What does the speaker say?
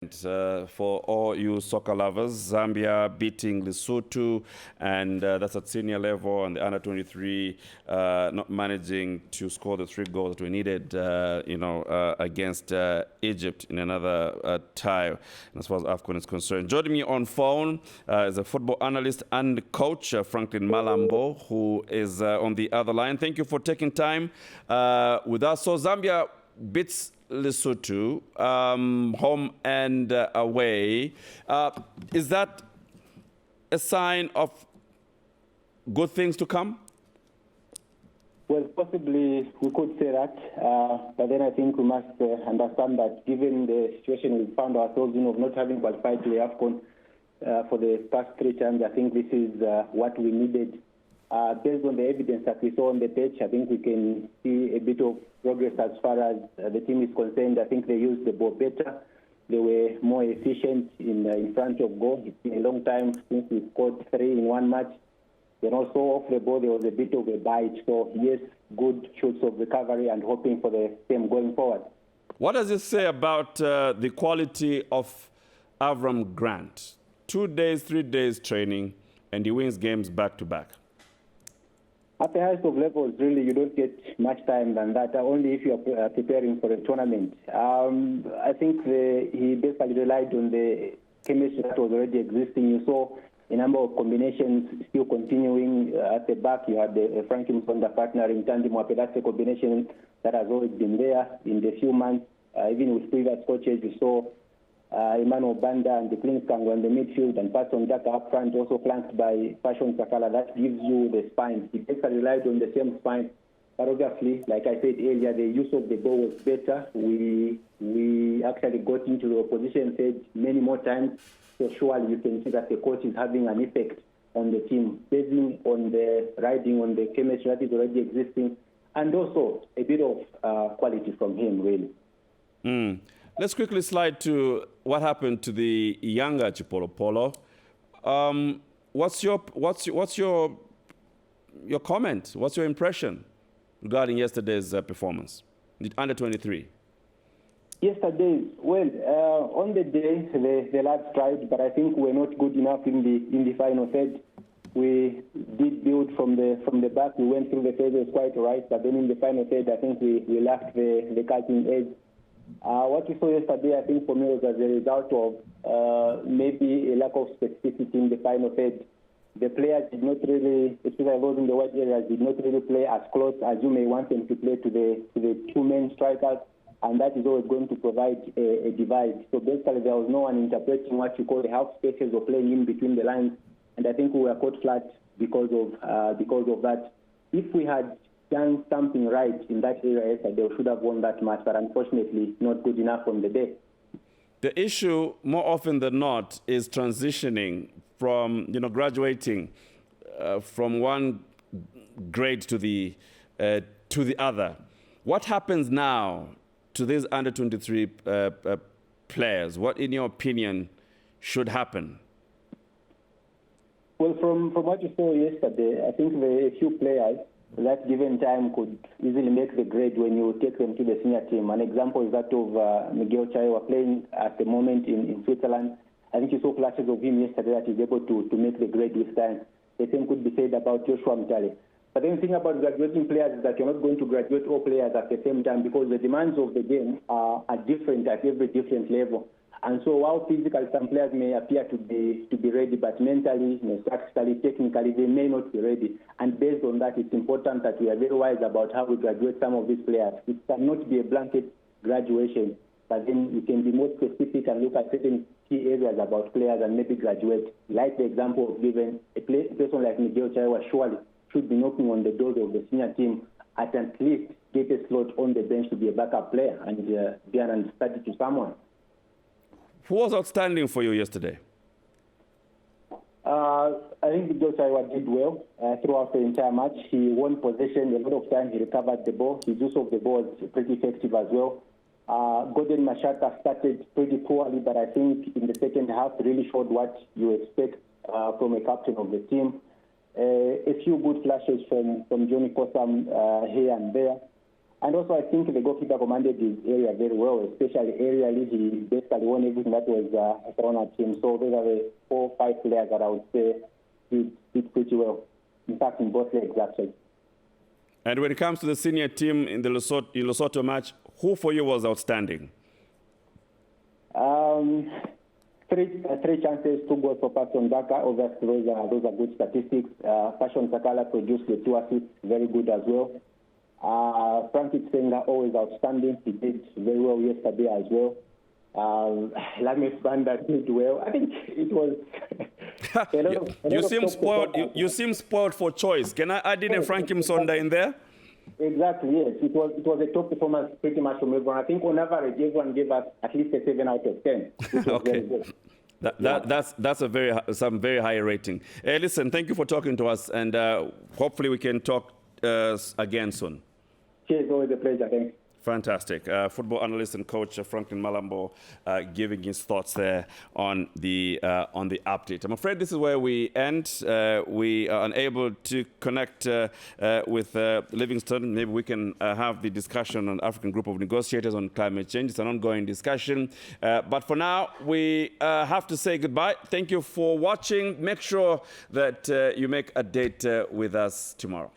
For all you soccer lovers, Zambia beating Lesotho, and that's at senior level, and the under-23 not managing to score the 3 goals that we needed, against Egypt in another tie, as far as AFCON is concerned. Joining me on phone is a football analyst and coach, Franklin Malambo, who is on the other line. Thank you for taking time with us. So Zambia beats Lesotho, home and away. Is that a sign of good things to come? Well, possibly we could say that, but then I think we must understand that given the situation we found ourselves in of not having qualified to the AFCON for the past 3 times, I think this is what we needed. Based on the evidence that we saw on the pitch, I think we can see a bit of progress as far as the team is concerned. I think they used the ball better. They were more efficient in front of goal. It's been a long time since we scored 3 in 1 match. Then also off the ball, there was a bit of a bite. So yes, good shoots of recovery and hoping for the same going forward. What does it say about the quality of Avram Grant? 2 days, 3 days training, and he wins games back to back. At the highest of levels, really, you don't get much time than that, only if you are preparing for a tournament. I think he basically relied on the chemistry that was already existing. You saw a number of combinations still continuing at the back. You had the Frankie Msonda partner in tandem. That's a combination that has always been there in the few months. Even with previous coaches, you saw Emmanuel Banda and the Klinskango in the midfield, and Patson Daka up front, also flanked by Fashion Sakala. That gives you the spine. He basically relied on the same spine. But obviously, like I said earlier, the use of the ball was better. We actually got into the opposition stage many more times. So surely you can see that the coach is having an effect on the team, basing on the riding on the chemistry that is already existing, and also a bit of quality from him, really. Let's quickly slide to what happened to the younger Chipolopolo. What's your comment? What's your impression regarding yesterday's performance, the under-23? Yesterday, well, on the day the lads tried, but I think we're not good enough in the final third. We did build from the back. We went through the phases quite right, but then in the final third, I think we lacked the cutting edge. What we saw yesterday, I think for me, was as a result of maybe a lack of specificity in the final third. The players did not really, especially those in the wide areas, did not really play as close as you may want them to play to the 2 main strikers, and that is always going to provide a divide. So basically, there was no one interpreting what you call the half spaces or playing in between the lines, and I think we were caught flat because of that. If we had done something right in that area yesterday, we should have won that match, but unfortunately not good enough on the day. The issue, more often than not, is transitioning from, graduating from one grade to the other. What happens now to these under-23 players? What, in your opinion, should happen? Well, from what you saw yesterday, I think there are a few players that given time could easily make the grade when you take them to the senior team. An example is that of Miguel Chaiwa playing at the moment in Switzerland. I think you saw flashes of him yesterday that he's able to make the grade with time. The same could be said about Joshua Mtale. But then the thing about graduating players is that you're not going to graduate all players at the same time, because the demands of the game are different at every different level. And so while physically some players may appear to be ready, but mentally, tactically, technically, they may not be ready. And based on that, it's important that we are very wise about how we graduate some of these players. It cannot be a blanket graduation, but then we can be more specific and look at certain key areas about players and maybe graduate. Like the example of given, a person like Miguel Chaiwa surely should be knocking on the doors of the senior team at least get a slot on the bench to be a backup player and be an understudy to someone. Who was outstanding for you yesterday? I think Joshua did well throughout the entire match. He won possession a lot of time. He recovered the ball. His use of the ball was pretty effective as well. Gordon Mashaka started pretty poorly, but I think in the second half really showed what you expect from a captain of the team. A few good flashes from Johnny Kosam here and there. And also, I think the goalkeeper commanded his area very well, especially aerially. He basically won everything that was thrown at him. So those are the 4 or 5 players that I would say did pretty well. In fact, in both legs, actually. And when it comes to the senior team in the Lesotho match, who for you was outstanding? 3 chances, 2 goals for Passion Baka. Obviously, those are good statistics. Passion Sakala produced the 2 assists, very good as well. Frankie Tsenga, always outstanding. He did very well yesterday as well. Lamis Banda did well. I think it was... You seem spoiled for choice. Can I add in a Frankie Msonda in there? Exactly, yes. It was a top performance pretty much from everyone. I think on average, everyone gave us at least a 7 out of 10, which was okay. very good. That's some very high rating. Listen, thank you for talking to us, and hopefully we can talk again soon. Cheers, always a pleasure. Thanks. Fantastic. Football analyst and coach Franklin Malambo giving his thoughts there on the update. I'm afraid this is where we end. We are unable to connect with Livingston. Maybe we can have the discussion on African Group of Negotiators on climate change. It's an ongoing discussion. But for now, we have to say goodbye. Thank you for watching. Make sure that you make a date with us tomorrow.